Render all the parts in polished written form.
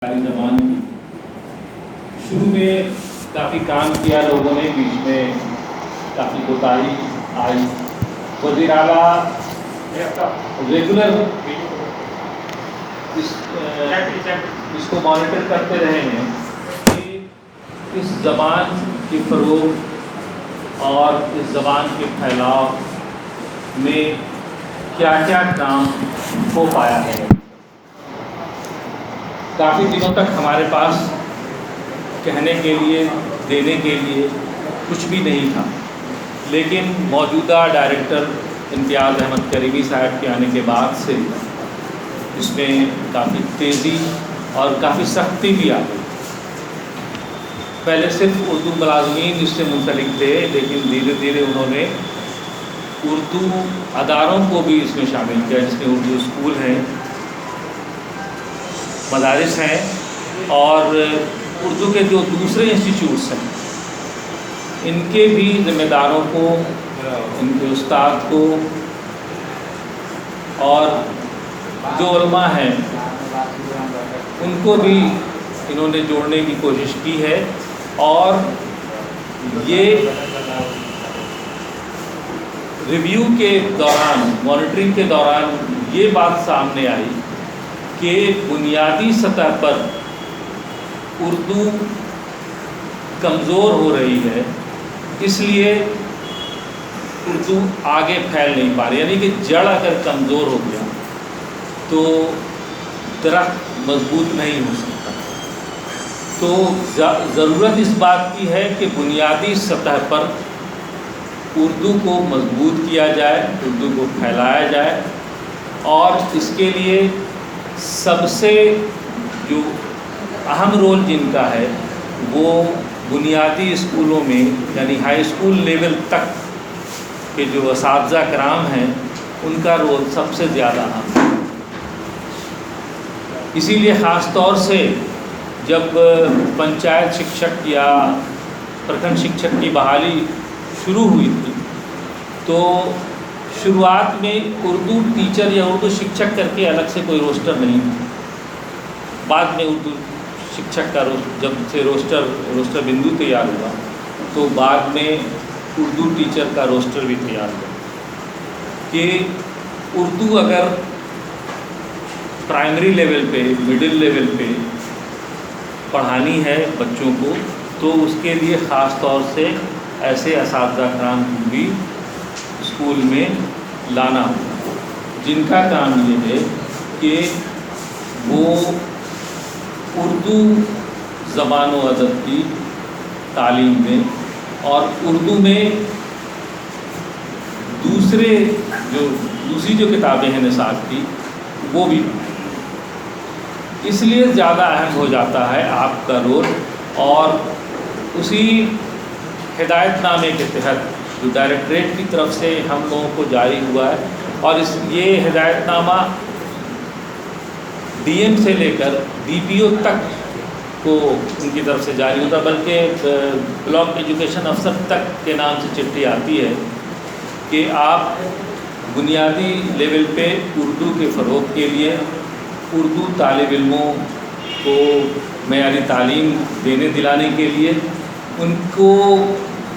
जमान की शुरू में काफ़ी काम किया लोगों ने, बीच में काफ़ी कोताही आई। वज़ीर आला रेगुलर इसको मॉनिटर करते रहे हैं कि इस ज़बान के फ़रोग़ और इस ज़बान के फैलाव में क्या क्या काम हो पाया है। काफ़ी दिनों तक हमारे पास कहने के लिए, देने के लिए कुछ भी नहीं था, लेकिन मौजूदा डायरेक्टर इम्तियाज़ अहमद करीमी साहब के आने के बाद से इसमें काफ़ी तेज़ी और काफ़ी सख्ती भी आ गई। पहले सिर्फ उर्दू मुलाज़मीन इससे मुंसलिक थे, लेकिन धीरे धीरे उन्होंने उर्दू अदारों को भी इसमें शामिल किया, जिसमें उर्दू स्कूल हैं, मदारिस हैं और उर्दू के जो दूसरे इंस्टीट्यूट्स हैं, इनके भी ज़िम्मेदारों को, इनके उस्ताद को और जो उलमा हैं उनको भी इन्होंने जोड़ने की कोशिश की है। और ये रिव्यू के दौरान, मॉनिटरिंग के दौरान ये बात सामने आई कि बुनियादी सतह पर उर्दू कमज़ोर हो रही है, इसलिए उर्दू आगे फैल नहीं पा रही। यानी कि जड़ अगर कमज़ोर हो गया तो दरख्त मजबूत नहीं हो सकता। तो ज़रूरत इस बात की है कि बुनियादी सतह पर उर्दू को मजबूत किया जाए, उर्दू को फैलाया जाए, और इसके लिए सबसे जो अहम रोल जिनका है वो बुनियादी स्कूलों में, यानी हाई स्कूल लेवल तक के जो असातिज़ा कराम हैं, उनका रोल सबसे ज़्यादा अहम है। इसीलिए ख़ास तौर से जब पंचायत शिक्षक या प्रखंड शिक्षक की बहाली शुरू हुई थी, तो शुरुआत में उर्दू टीचर या उर्दू शिक्षक करके अलग से कोई रोस्टर नहीं था। बाद में उर्दू शिक्षक का जब से रोस्टर बिंदु तैयार हुआ, तो बाद में उर्दू टीचर का रोस्टर भी तैयार हुआ कि उर्दू अगर प्राइमरी लेवल पे, मिडिल लेवल पे पढ़ानी है बच्चों को, तो उसके लिए ख़ास तौर से ऐसे असातिज़ा कराम भी स्कूल में लाना होगा, जिनका काम ये है कि वो उर्दू ज़बान व अदब की तालीम दें और उर्दू में दूसरी जो किताबें हैं निसाब की, वो भी। इसलिए ज़्यादा अहम हो जाता है आपका रोल। और उसी हिदायतनामे के तहत जो डायरेक्टरेट की तरफ से हम लोगों को जारी हुआ है, और ये हिदायतनामा डीएम से लेकर डीपीओ तक को उनकी तरफ से जारी होता, बल्कि ब्लॉक एजुकेशन अफसर तक के नाम से चिट्ठी आती है कि आप बुनियादी लेवल पे उर्दू के फ़रोग़ के लिए, उर्दू तालिब इल्मों को मयारी तालीम दिलाने के लिए, उनको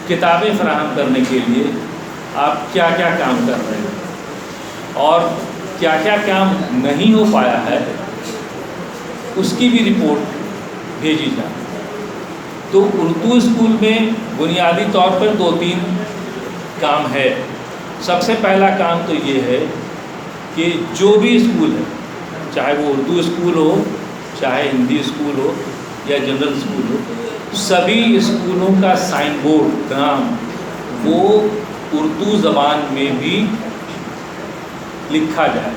किताबें फ़राहम करने के लिए आप क्या क्या काम कर रहे हैं और क्या क्या काम नहीं हो पाया है, उसकी भी रिपोर्ट भेजी जाए। तो उर्दू स्कूल में बुनियादी तौर पर 2-3 काम है। सबसे पहला काम तो ये है कि जो भी स्कूल है, चाहे वो उर्दू स्कूल हो, चाहे हिंदी स्कूल हो या जनरल स्कूल हो, सभी स्कूलों का साइन बोर्ड नाम वो उर्दू ज़बान में भी लिखा जाए।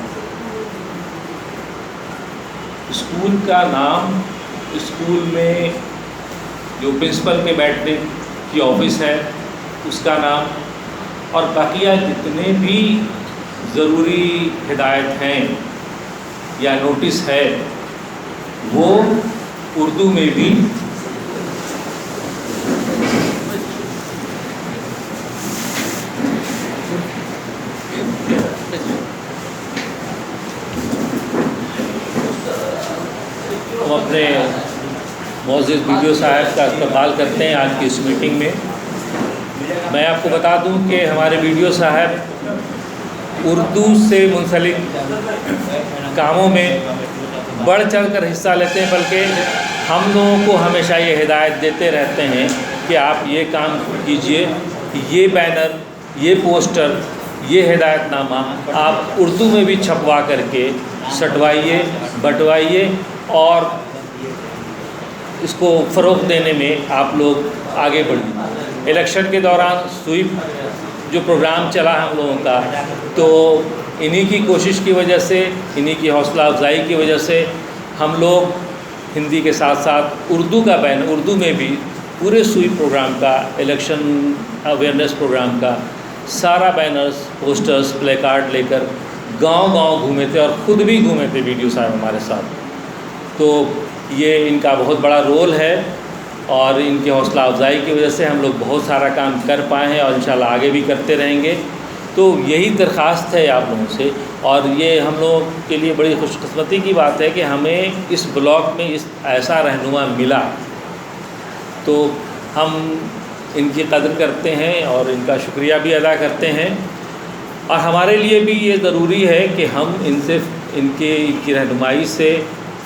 स्कूल का नाम, स्कूल में जो प्रिंसिपल के बैठने की ऑफिस है उसका नाम, और बाकिया जितने भी ज़रूरी हिदायत हैं या नोटिस है, वो उर्दू में भी हम अपने मोअज़्ज़िज़ वीडियो साहब का इस्तेमाल करते हैं आज की इस मीटिंग में। मैं आपको बता दूं कि हमारे वीडियो साहब उर्दू से मुंसलिक कामों में बढ़ चढ़ कर हिस्सा लेते हैं, बल्कि हम लोगों को हमेशा ये हिदायत देते रहते हैं कि आप ये काम कीजिए, ये बैनर, ये पोस्टर, ये हिदायतनामा आप उर्दू में भी छपवा करके सटवाइए, बंटवाइए और इसको फ़रोग़ देने में आप लोग आगे बढ़िए। इलेक्शन के दौरान स्वीप जो प्रोग्राम चला हम लोगों का, तो इन्हीं की कोशिश की वजह से, इन्हीं की हौसला अफजाई की वजह से हम लोग हिंदी के साथ साथ उर्दू का बैनर, उर्दू में भी पूरे स्वीप प्रोग्राम का, इलेक्शन अवेयरनेस प्रोग्राम का सारा बैनर्स, पोस्टर्स, प्ले कार्ड लेकर गांव-गांव घूमे थे और ख़ुद भी घूमे थे वीडियो साहब हमारे साथ। तो ये इनका बहुत बड़ा रोल है और इनकी हौसला अफजाई की वजह से हम लोग बहुत सारा काम कर पाए हैं और इंशाल्लाह आगे भी करते रहेंगे। तो यही दरख्वास्त है आप लोगों से, और ये हम लोगों के लिए बड़ी खुशकिस्मती की बात है कि हमें इस ब्लॉक में इस ऐसा रहनुमा मिला, तो हम इनकी कदर करते हैं और इनका शुक्रिया भी अदा करते हैं। और हमारे लिए भी ये ज़रूरी है कि हम इनकी रहनुमाई से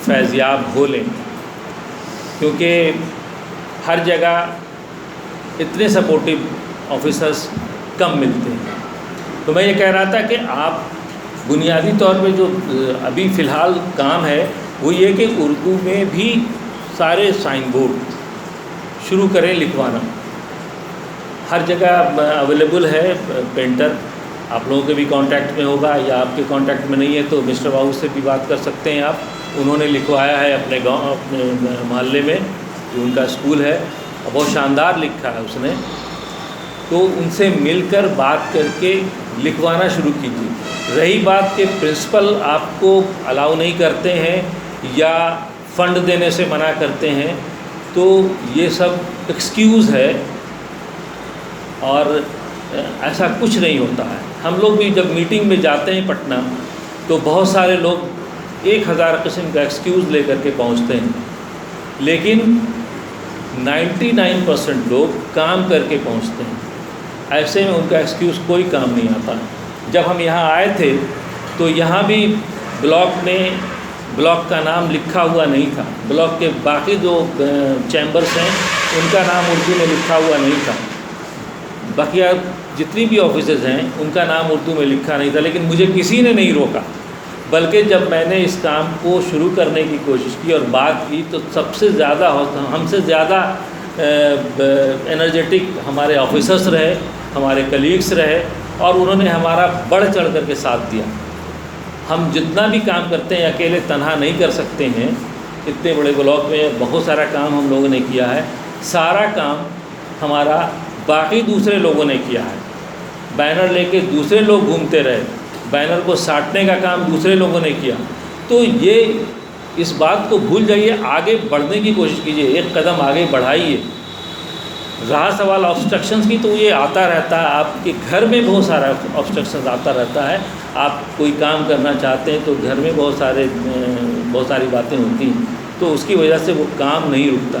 फैज़याब हो लें, क्योंकि हर जगह इतने सपोर्टिव ऑफिसर्स कम मिलते हैं। तो मैं ये कह रहा था कि आप बुनियादी तौर पे जो अभी फ़िलहाल काम है वो ये कि उर्दू में भी सारे साइन बोर्ड शुरू करें लिखवाना। हर जगह अवेलेबल है पेंटर, आप लोगों के भी कांटेक्ट में होगा, या आपके कांटेक्ट में नहीं है तो मिस्टर बाबू से भी बात कर सकते हैं आप। उन्होंने लिखवाया है अपने गांव, अपने मोहल्ले में जो उनका स्कूल है, और बहुत शानदार लिखा है उसने। तो उनसे मिलकर बात करके लिखवाना शुरू कीजिए। रही बात कि प्रिंसिपल आपको अलाउ नहीं करते हैं या फ़ंड देने से मना करते हैं, तो ये सब एक्सक्यूज़ है और ऐसा कुछ नहीं होता है। हम लोग भी जब मीटिंग में जाते हैं पटना, तो बहुत सारे लोग 1000 किस्म का एक्सक्यूज़ लेकर के पहुंचते हैं, लेकिन 99% लोग काम करके पहुंचते हैं। ऐसे में उनका एक्सक्यूज़ कोई काम नहीं आता। जब हम यहाँ आए थे तो यहाँ भी ब्लॉक में ब्लॉक का नाम लिखा हुआ नहीं था। ब्लॉक के बाकी जो चैम्बर्स हैं उनका नाम उर्दू में लिखा हुआ नहीं था। बाकिया जितनी भी ऑफिसेज हैं उनका नाम उर्दू में लिखा नहीं था, लेकिन मुझे किसी ने नहीं रोका। बल्कि जब मैंने इस काम को शुरू करने की कोशिश की और बात की, तो सबसे ज़्यादा हमसे ज़्यादा एनर्जेटिक हमारे ऑफिसर्स रहे, हमारे कलीग्स रहे, और उन्होंने हमारा बढ़ चढ़ कर के साथ दिया। हम जितना भी काम करते हैं अकेले तनहा नहीं कर सकते हैं। इतने बड़े ब्लॉक में बहुत सारा काम हम लोगों ने किया है। सारा काम हमारा बाकी दूसरे लोगों ने किया है। बैनर लेके दूसरे लोग घूमते रहे, बैनर को साटने का काम दूसरे लोगों ने किया। तो ये इस बात को भूल जाइए, आगे बढ़ने की कोशिश कीजिए, एक कदम आगे बढ़ाइए। रहा सवाल ऑब्स्ट्रक्शंस की, तो ये आता रहता है। आपके घर में बहुत सारा ऑब्स्ट्रक्शंस आता रहता है। आप कोई काम करना चाहते हैं तो घर में बहुत सारी बातें होती हैं, तो उसकी वजह से वो काम नहीं रुकता।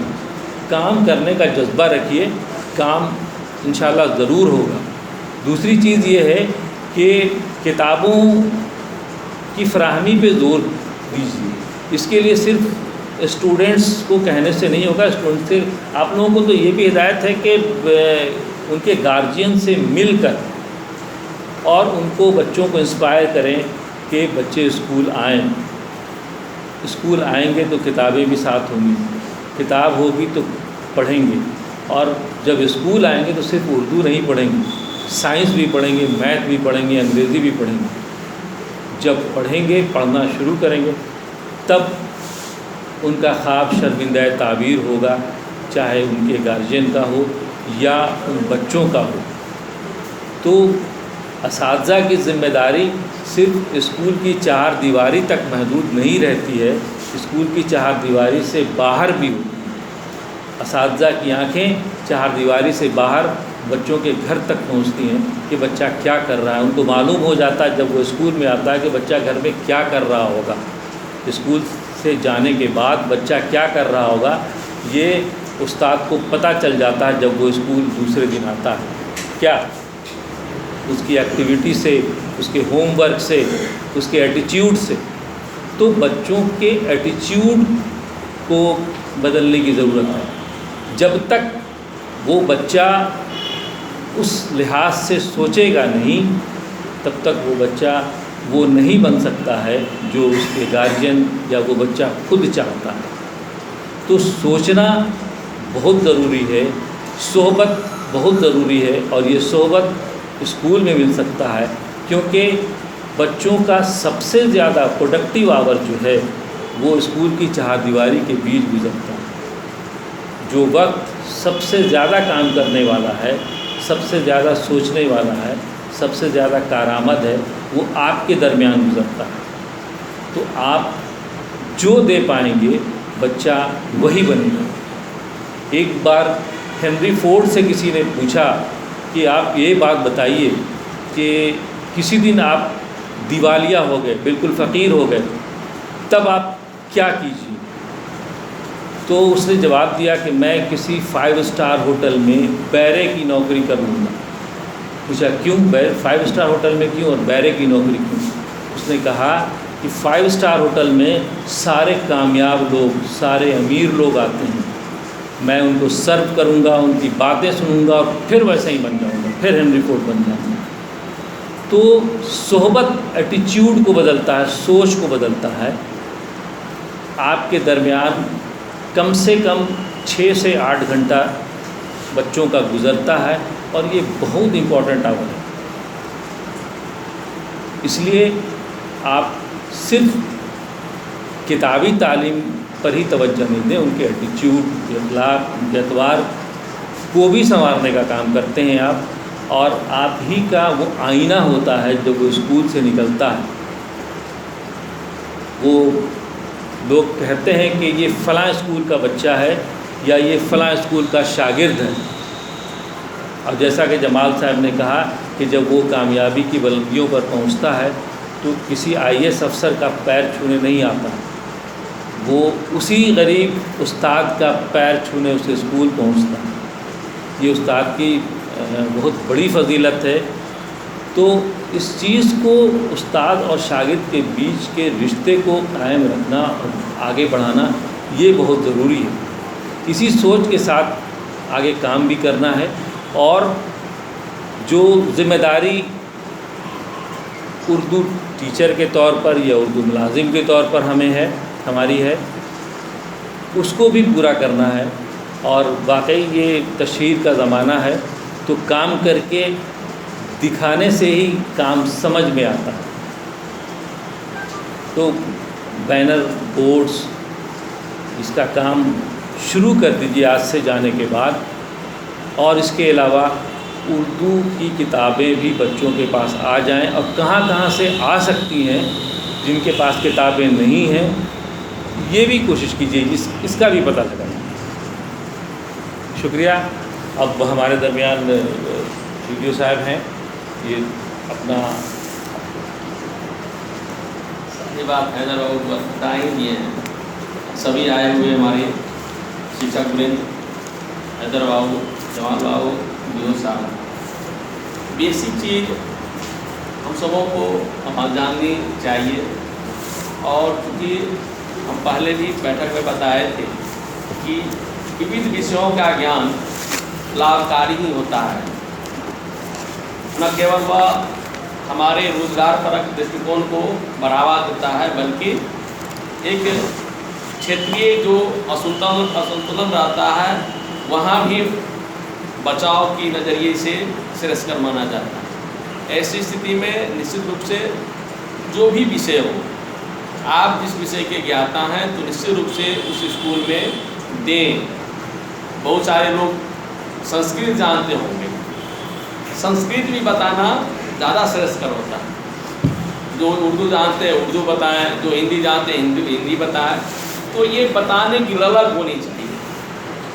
काम करने का जज्बा रखिए, काम इंशाल्लाह ज़रूर होगा। दूसरी चीज़ ये है कि किताबों की फ़राहमी पे ज़ोर दीजिए। इसके लिए सिर्फ स्टूडेंट्स को कहने से नहीं होगा। स्टूडेंट्स से आप लोगों को तो ये भी हिदायत है कि उनके गार्जियन से मिलकर और उनको बच्चों को इंस्पायर करें कि बच्चे स्कूल आएँ। स्कूल आएंगे तो किताबें भी साथ होंगी, किताब होगी तो पढ़ेंगे, और जब स्कूल आएंगे तो सिर्फ उर्दू नहीं पढ़ेंगे, साइंस भी पढ़ेंगे, मैथ भी पढ़ेंगे, अंग्रेज़ी भी पढ़ेंगे। जब पढ़ेंगे, पढ़ना शुरू करेंगे, तब उनका ख्वाब शर्मिंदा ताबीर होगा, चाहे उनके गार्जियन का हो या उन बच्चों का हो। तो असातिज़ा की ज़िम्मेदारी सिर्फ स्कूल की चार दीवारी तक महदूद नहीं रहती है, स्कूल की चार दीवारी से बाहर भी होती है। असातिज़ा की आँखें चार दीवारी से बाहर बच्चों के घर तक पहुंचती हैं कि बच्चा क्या कर रहा है। उनको मालूम हो जाता है जब वो स्कूल में आता है कि बच्चा घर में क्या कर रहा होगा। स्कूल से जाने के बाद बच्चा क्या कर रहा होगा ये उस्ताद को पता चल जाता है जब वो स्कूल दूसरे दिन आता है। क्या उसकी एक्टिविटी से, उसके होमवर्क से, उसके एटीट्यूड से। तो बच्चों के एटीट्यूड को बदलने की ज़रूरत है। जब तक वो बच्चा उस लिहाज से सोचेगा नहीं, तब तक वो बच्चा वो नहीं बन सकता है जो उसके गार्जियन या वो बच्चा खुद चाहता है। तो सोचना बहुत ज़रूरी है, सोहबत बहुत ज़रूरी है, और ये सोहबत स्कूल में मिल सकता है, क्योंकि बच्चों का सबसे ज़्यादा प्रोडक्टिव आवर जो है वो स्कूल की चारदीवारी के बीच गुजरता है। जो वक्त सबसे ज़्यादा काम करने वाला है, सबसे ज़्यादा सोचने वाला है, सबसे ज़्यादा कारआमद है, वो आपके दरमियान गुजरता है। तो आप जो दे पाएंगे बच्चा वही बनेगा। एक बार हेनरी फोर्ड से किसी ने पूछा कि आप ये बात बताइए कि किसी दिन आप दिवालिया हो गए, बिल्कुल फ़कीर हो गए, तब आप क्या कीजिए? तो उसने जवाब दिया कि मैं किसी 5 स्टार होटल में बैरे की नौकरी कर लूँगा। पूछा क्यों, 5 स्टार होटल में क्यों और बैरे की नौकरी क्यों? उसने कहा कि 5 स्टार होटल में सारे कामयाब लोग, सारे अमीर लोग आते हैं, मैं उनको सर्व करूँगा, उनकी बातें सुनूँगा और फिर वैसे ही बन जाऊँगा, फिर हेनरी फोर्ड बन जाऊँगा। तो सोहबत एटीट्यूड को बदलता है, सोच को बदलता है। आपके दरमियान कम से कम 6 से 8 घंटा बच्चों का गुज़रता है, और ये बहुत इम्पॉर्टेंट आवर है। इसलिए आप सिर्फ किताबी तालीम पर ही तवज्जो नहीं दें, उनके एटीट्यूड, अखलाक, उनके एतबार को भी संवारने का काम करते हैं आप, और आप ही का वो आईना होता है जब वो स्कूल से निकलता है। वो लोग कहते हैं कि ये फ़लाँ स्कूल का बच्चा है या ये फ़लाँ स्कूल का शागिर्द है। और जैसा कि जमाल साहब ने कहा कि जब वो कामयाबी की बुलंदियों पर पहुंचता है तो किसी IAS अफसर का पैर छूने नहीं आता, वो उसी गरीब उस्ताद का पैर छूने उसे स्कूल पहुंचता है। ये उस्ताद की बहुत बड़ी फजीलत है। तो इस चीज़ को, उस्ताद और शागिर्द के बीच के रिश्ते को कायम रखना और आगे बढ़ाना, ये बहुत ज़रूरी है। इसी सोच के साथ आगे काम भी करना है, और जो ज़िम्मेदारी उर्दू टीचर के तौर पर या उर्दू मुलाजिम के तौर पर हमारी है, उसको भी पूरा करना है। और वाकई ये तशहीर का ज़माना है, तो काम करके दिखाने से ही काम समझ में आता है। तो बैनर, बोर्ड्स, इसका काम शुरू कर दीजिए आज से जाने के बाद। और इसके अलावा उर्दू की किताबें भी बच्चों के पास आ जाएं, और कहाँ कहाँ से आ सकती हैं, जिनके पास किताबें नहीं हैं, ये भी कोशिश कीजिए, इसका भी पता लगाएं। शुक्रिया। अब हमारे दरमियान वीडियो साहब हैं, ये अपना ये बात हैदर बाबू बता ही दिए हैं। सभी आए हुए हमारे शिक्षक वृंद, हैदर बाबू, जमाल बाबू, बियो साहब, बेसिक चीज़ हम सबों को जाननी चाहिए। और क्योंकि हम पहले भी बैठक में बताए थे कि विविध विषयों का ज्ञान लाभकारी ही होता है। न केवल वह हमारे रोजगार परक दृष्टिकोण को बढ़ावा देता है, बल्कि एक क्षेत्रीय जो असंतुलन रहता है वहाँ भी बचाव की नज़रिए से श्रेयस्कर माना जाता है। ऐसी स्थिति में निश्चित रूप से जो भी विषय हो, आप जिस विषय के ज्ञाता हैं तो निश्चित रूप से उस स्कूल में दें। बहुत सारे लोग संस्कृत जानते होंगे, संस्कृत भी बताना ज़्यादा श्रेयस्कर होता है। जो उर्दू जानते हैं उर्दू बताएं, जो हिंदी जानते हैं हिंदी बताएं। तो ये बताने की ललक होनी चाहिए।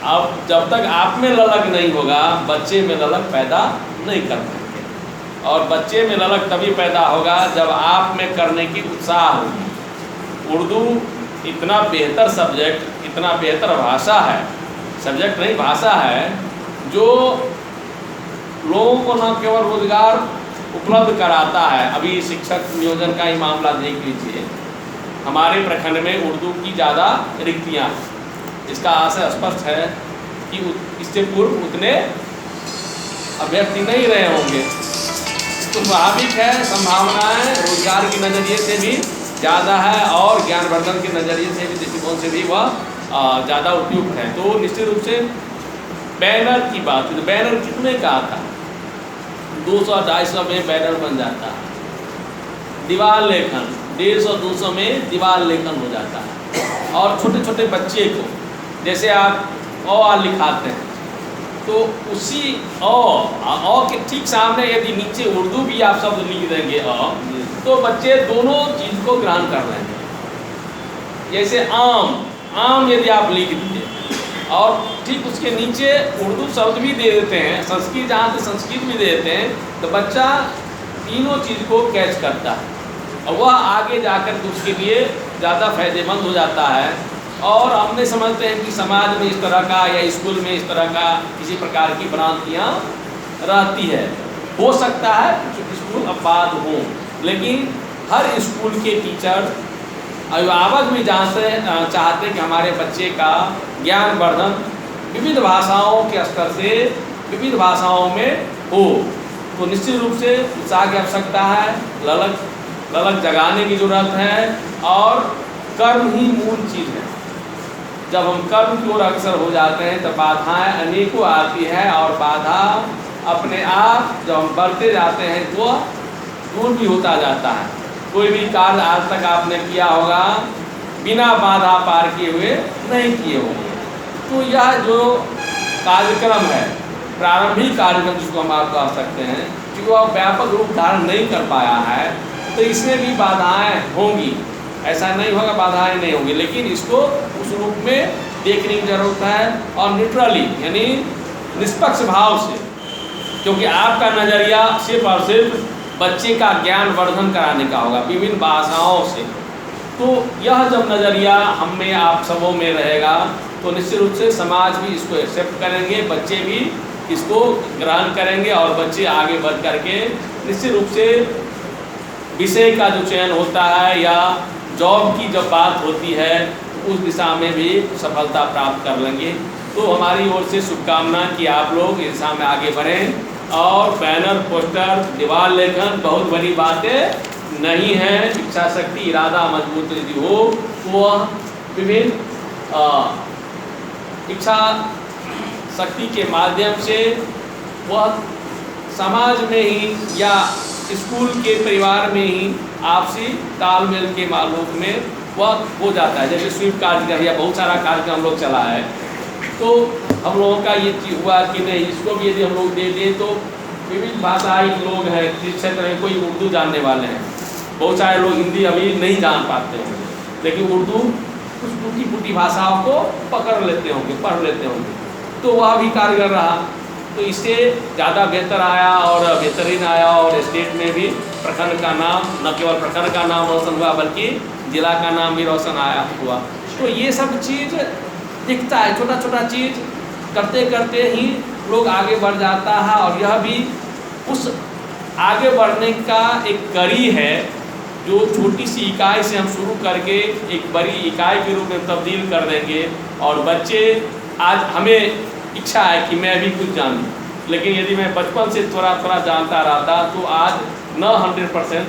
अब जब तक आप में ललक नहीं होगा, बच्चे में ललक पैदा नहीं कर सकते। और बच्चे में ललक तभी पैदा होगा जब आप में करने की उत्साह होगी। उर्दू इतना बेहतर सब्जेक्ट, इतना बेहतर भाषा है, सब्जेक्ट नहीं भाषा है, जो लोगों को न केवल रोजगार उपलब्ध कराता है। अभी शिक्षक नियोजन का ही मामला देख लीजिए, हमारे प्रखंड में उर्दू की ज़्यादा रिक्तियाँ, इसका आशय स्पष्ट है कि इससे पूर्व उतने अभ्यर्थी नहीं रहे होंगे। तो स्वाभाविक है, संभावनाएं रोजगार के नज़रिए से भी ज़्यादा है और ज्ञानवर्धन के नज़रिए से भी, दृष्टिकोण से भी वह ज़्यादा उपयुक्त है। तो निश्चित रूप से बैनर की बात, तो बैनर कितने का आता है? 200-250 में बैनर बन जाता है। दीवार लेखन 150-200 में दीवार लेखन हो जाता है। और छोटे छोटे बच्चे को जैसे आप अ लिखाते हैं, तो उसी अ के ठीक सामने यदि नीचे उर्दू भी आप शब्द लिख देंगे तो बच्चे दोनों चीज़ को ग्रहण कर लेंगे। जैसे आम यदि आप लिख दीजिए और ठीक उसके नीचे उर्दू शब्द भी दे देते हैं, संस्कृत जहाँ से संस्कृत भी दे देते हैं, तो बच्चा तीनों चीज़ को कैच करता है और वह आगे जाकर के उसके लिए ज़्यादा फायदेमंद हो जाता है। और हमने समझते हैं कि समाज में इस तरह का या स्कूल में इस तरह का किसी प्रकार की भ्रांतियाँ रहती है। हो सकता है कुछ स्कूल अपवाद हों, लेकिन हर स्कूल के टीचर, अभिभावक भी चाहते हैं कि हमारे बच्चे का ज्ञानवर्धन विविध भाषाओं के स्तर से विविध भाषाओं में हो। तो निश्चित रूप से उत्साह की आवश्यकता है, ललक जगाने की जरूरत है और कर्म ही मूल चीज़ है। जब हम कर्म की ओर अग्रसर हो जाते हैं तो बाधाएं अनेकों आती है और बाधा अपने आप जब हम बढ़ते जाते हैं तो दूर भी होता जाता है। कोई भी कार्य आज तक आपने किया होगा बिना बाधा पार किए हुए नहीं किए होंगे। तो यह जो कार्यक्रम है, प्रारंभिक कार्यक्रम जिसको हम आप कह सकते हैं, क्योंकि वह व्यापक रूप धारण नहीं कर पाया है, तो इसमें भी बाधाएं होंगी। ऐसा नहीं होगा बाधाएं नहीं होंगी, लेकिन इसको उस रूप में देखने की जरूरत है और न्यूट्रली यानी निष्पक्ष भाव से, क्योंकि आपका नज़रिया सिर्फ और सिर्फ बच्चे का ज्ञान वर्धन कराने का होगा विभिन्न भाषाओं से। तो यह जब नज़रिया हम में आप सबों में रहेगा तो निश्चित रूप से समाज भी इसको एक्सेप्ट करेंगे, बच्चे भी इसको ग्रहण करेंगे और बच्चे आगे बढ़ करके निश्चित रूप से विषय का जो चयन होता है या जॉब की जब बात होती है तो उस दिशा में भी सफलता प्राप्त कर लेंगे। तो हमारी ओर से शुभकामना कि आप लोग इस दिशा में आगे बढ़ें और बैनर, पोस्टर, दीवार लेखन बहुत बड़ी बातें नहीं है। इच्छा शक्ति, इरादा मजबूत यदि हो तो वह विभिन्न इच्छा शक्ति के माध्यम से वह समाज में ही या स्कूल के परिवार में ही आपसी तालमेल के मालूम में वह हो जाता है। जैसे स्वीप कार्यक्रम या बहुत सारा कार्यक्रम हम लोग चला है, तो हम लोगों का ये चीज़ हुआ कि नहीं, इसको भी यदि हम लोग दे दें तो विभिन्न भाषाई लोग हैं जिस क्षेत्र में, कोई उर्दू जानने वाले हैं, बहुत सारे लोग हिंदी अभी नहीं जान पाते होंगे, लेकिन उर्दू कुछ टूटी फूटी भाषाओं को पकड़ लेते होंगे, पढ़ लेते होंगे, तो वह भी कारगर रहा। तो इससे ज़्यादा बेहतर आया और बेहतरीन आया और स्टेट में भी प्रखंड का नाम, न केवल प्रखंड का नाम रोशन हुआ बल्कि जिला का नाम भी रोशन हुआ। तो ये सब चीज़ दिखता है, छोटा छोटा चीज़ करते करते ही लोग आगे बढ़ जाता है और यह भी उस आगे बढ़ने का एक कड़ी है जो छोटी सी इकाई से हम शुरू करके एक बड़ी इकाई के रूप में तब्दील कर देंगे। और बच्चे आज हमें इच्छा है कि मैं भी कुछ जानूं, लेकिन यदि मैं बचपन से थोड़ा थोड़ा जानता रहता तो आज न 100%,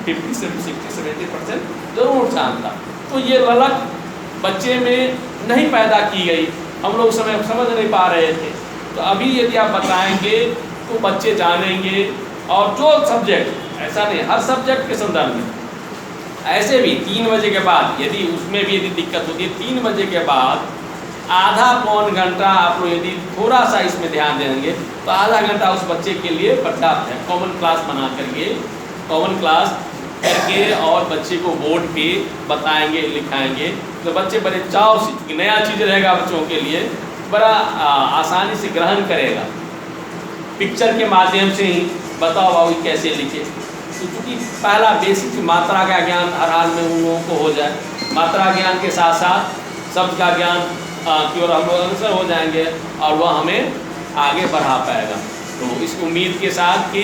50 से 60-70% जरूर जानता। तो ये ललक बच्चे में नहीं पैदा की गई, हम लोग समय समझ नहीं पा रहे थे। तो अभी यदि आप बताएंगे तो बच्चे जानेंगे। और जो सब्जेक्ट, ऐसा नहीं हर सब्जेक्ट के संदर्भ में, ऐसे भी 3 बजे के बाद यदि उसमें भी यदि दिक्कत होती है, 3 बजे के बाद आधा पौन घंटा आप लोग यदि थोड़ा सा इसमें ध्यान देंगे तो आधा घंटा उस बच्चे के लिए पर्याप्त है। कॉमन क्लास बना करके, कॉमन क्लास करके और बच्चे को बोर्ड पे बताएंगे, लिखाएंगे, तो बच्चे बड़े चाव से, नया चीज़ रहेगा बच्चों के लिए, बड़ा आसानी से ग्रहण करेगा। पिक्चर के माध्यम से ही बताओ बाबू कैसे लिखे, तो चूँकि पहला बेसिक मात्रा का ज्ञान हर हाल में उन लोगों को हो जाए, मात्रा ज्ञान के साथ साथ शब्द का ज्ञान की ओर हम लोग अग्रसर हो जाएंगे और वह हमें आगे बढ़ा पाएगा। तो इस उम्मीद के साथ कि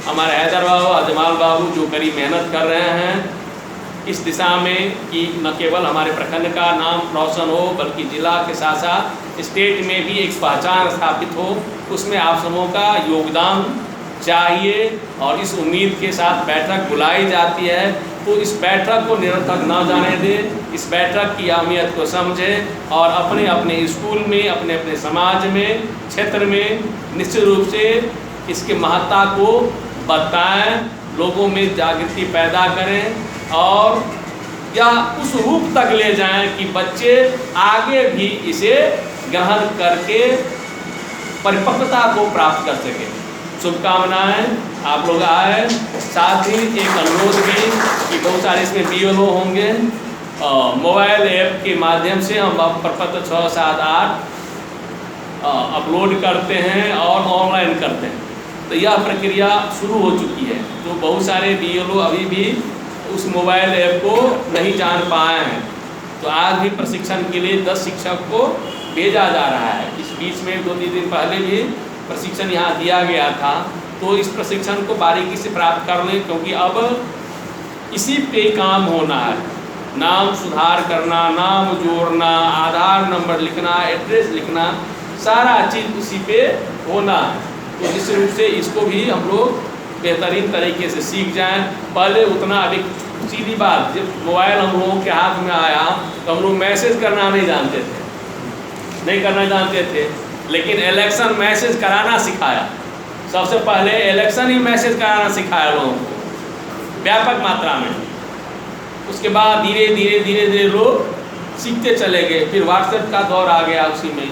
हमारे हैदर बाबू और जमाल बाबू जो कड़ी मेहनत कर रहे हैं इस दिशा में कि न केवल हमारे प्रखंड का नाम रोशन हो बल्कि ज़िला के साथ साथ स्टेट में भी एक पहचान स्थापित हो, उसमें आप सबों का योगदान चाहिए। और इस उम्मीद के साथ बैठक बुलाई जाती है, तो इस बैठक को निरर्थक न जाने दें, इस बैठक की अहमियत को समझें और अपने अपने स्कूल में, अपने अपने समाज में, क्षेत्र में निश्चित रूप से इसके महत्ता को बताएं, लोगों में जागृति पैदा करें और या उस रूप तक ले जाएं कि बच्चे आगे भी इसे ग्रहण करके परिपक्वता को प्राप्त कर सकें। शुभकामनाएं, आप लोग आए। साथ ही एक अनुरोध भी कि बहुत सारे इसमें BLO होंगे, मोबाइल ऐप के माध्यम से हम प्रपत्र 678 अपलोड करते हैं और ऑनलाइन करते हैं। तो यह प्रक्रिया शुरू हो चुकी है। तो बहुत सारे BLO अभी भी उस मोबाइल ऐप को नहीं जान पाए हैं, तो आज भी प्रशिक्षण के लिए 10 शिक्षक को भेजा जा रहा है। इस बीच में 2-3 दिन पहले भी प्रशिक्षण यहाँ दिया गया था, तो इस प्रशिक्षण को बारीकी से प्राप्त कर लें, क्योंकि अब इसी पे काम होना है। नाम सुधार करना, नाम जोड़ना, आधार नंबर लिखना, एड्रेस लिखना, सारा चीज़ उसी पे होना है। तो निश्चित रूप से इसको भी हम लोग बेहतरीन तरीके से सीख जाएं। पहले उतना अभी सीधी बात, जब मोबाइल हम लोगों के हाथ में आया तो हम लोग मैसेज करना नहीं जानते थे, नहीं करना जानते थे, लेकिन इलेक्शन मैसेज कराना सिखाया। सबसे पहले इलेक्शन ही मैसेज कराना सिखाया लोगों को व्यापक मात्रा में। उसके बाद धीरे धीरे लोग सीखते चले गए। फिर व्हाट्सएप का दौर आ गया उसी में।